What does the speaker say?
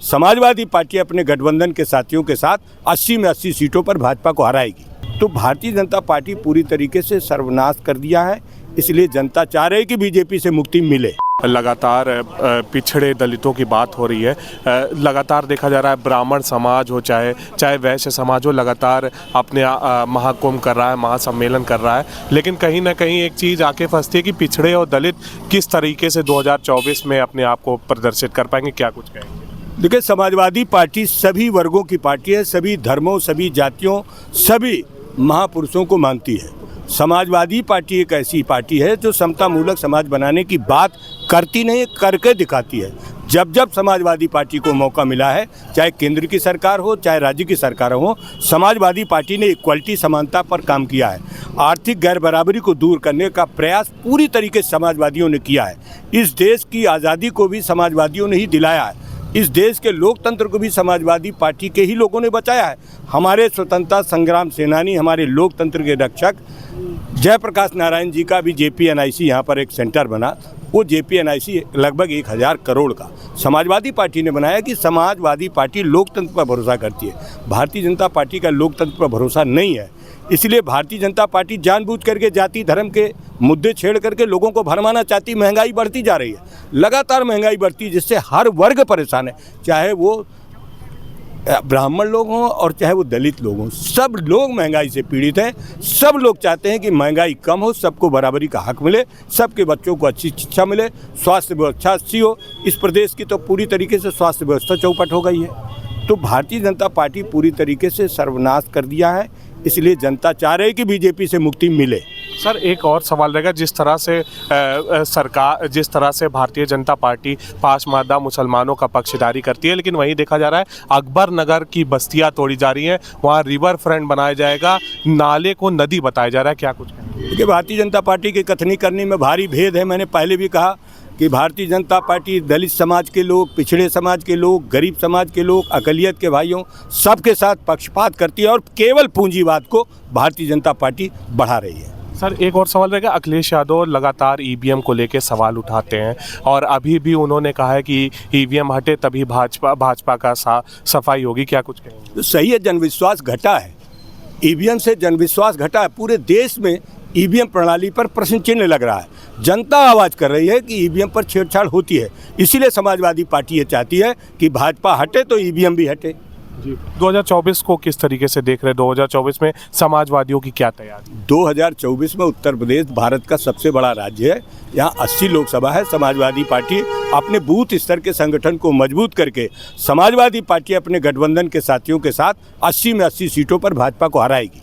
Samajwadi party अपने गठबंधन के साथियों के साथ 80 में 80 सीटों पर भाजपा को हराएगी। तो भारतीय जनता पार्टी पूरी तरीके से सर्वनाश कर दिया है, इसलिए जनता चाह रही है कि बीजेपी से मुक्ति मिले। लगातार पिछड़े दलितों की बात हो रही है, लगातार देखा जा रहा है ब्राह्मण समाज हो चाहे वैश्य समाज हो, लगातार अपने महाकुंभ कर रहा है, महासम्मेलन कर रहा है, लेकिन कहीं ना कहीं एक चीज़ आके फंसती है कि पिछड़े और दलित किस तरीके से 2024 में अपने आप को प्रदर्शित कर पाएंगे, क्या कुछ कहेंगे? देखिए, समाजवादी पार्टी सभी वर्गों की पार्टी है, सभी धर्मों, सभी जातियों, सभी महापुरुषों को मानती है। समाजवादी पार्टी एक ऐसी पार्टी है जो समतामूलक समाज बनाने की बात करती नहीं, करके दिखाती है। जब जब समाजवादी पार्टी को मौका मिला है, चाहे केंद्र की सरकार हो चाहे राज्य की सरकार हो, समाजवादी पार्टी ने इक्वलिटी, समानता पर काम किया है। आर्थिक गैर बराबरी को दूर करने का प्रयास पूरी तरीके से समाजवादियों ने किया है। इस देश की आज़ादी को भी समाजवादियों ने ही दिलाया है। इस देश के लोकतंत्र को भी समाजवादी पार्टी के ही लोगों ने बचाया है। हमारे स्वतंत्रता संग्राम सेनानी, हमारे लोकतंत्र के रक्षक जयप्रकाश नारायण जी का भी JPNIC यहाँ पर एक सेंटर बना। वो JPNIC लगभग 1000 करोड़ का समाजवादी पार्टी ने बनाया कि समाजवादी पार्टी लोकतंत्र पर भरोसा करती है। भारतीय जनता पार्टी का लोकतंत्र पर भरोसा नहीं है, इसलिए भारतीय जनता पार्टी जानबूझ करके जाति धर्म के मुद्दे छेड़ करके लोगों को भरमाना चाहती। महंगाई बढ़ती जा रही है, लगातार महंगाई बढ़ती है, जिससे हर वर्ग परेशान है, चाहे वो ब्राह्मण लोग हों और चाहे वो दलित लोग हों। सब लोग महंगाई से पीड़ित हैं। सब लोग चाहते हैं कि महंगाई कम हो, सबको बराबरी का हक मिले, सबके बच्चों को अच्छी शिक्षा मिले, स्वास्थ्य व्यवस्था अच्छी हो। इस प्रदेश की तो पूरी तरीके से स्वास्थ्य व्यवस्था चौपट हो गई है। तो भारतीय जनता पार्टी पूरी तरीके से सर्वनाश कर दिया है, इसलिए जनता चाह रही है कि बीजेपी से मुक्ति मिले। सर, एक और सवाल रहेगा, जिस तरह से भारतीय जनता पार्टी पासमानदा मुसलमानों का पक्षधारी करती है, लेकिन वहीं देखा जा रहा है अकबर नगर की बस्तियां तोड़ी जा रही हैं, वहां रिवर फ्रंट बनाया जाएगा, नाले को नदी बताया जा रहा है, क्या कुछ कहेंगे? देखिए, भारतीय जनता पार्टी की कथनी करने में भारी भेद है। मैंने पहले भी कहा कि भारतीय जनता पार्टी दलित समाज के लोग, पिछड़े समाज के लोग, गरीब समाज के लोग, अकलियत के भाइयों, सबके साथ पक्षपात करती है और केवल पूंजीवाद को भारतीय जनता पार्टी बढ़ा रही है। सर, एक और सवाल रहेगा, अखिलेश यादव लगातार EVM को लेकर सवाल उठाते हैं और अभी भी उन्होंने कहा है कि EVM हटे तभी भाजपा का सफाई होगी, क्या कुछ कहेंगे? तो सही है, जनविश्वास घटा है, EVM से जनविश्वास घटा है। पूरे देश में EVM प्रणाली पर प्रश्न चिन्ह लग रहा है। जनता आवाज़ कर रही है कि EVM पर छेड़छाड़ होती है, इसीलिए समाजवादी पार्टी ये चाहती है कि भाजपा हटे तो EVM भी हटे। जी, 2024 को किस तरीके से देख रहे हैं? 2024 में समाजवादियों की क्या तैयारी? 2024 में उत्तर प्रदेश भारत का सबसे बड़ा राज्य है। यहाँ 80 लोकसभा है। समाजवादी पार्टी अपने बूथ स्तर के संगठन को मजबूत करके समाजवादी पार्टी अपने गठबंधन के साथियों के साथ 80 में 80 सीटों पर भाजपा को हराएगी।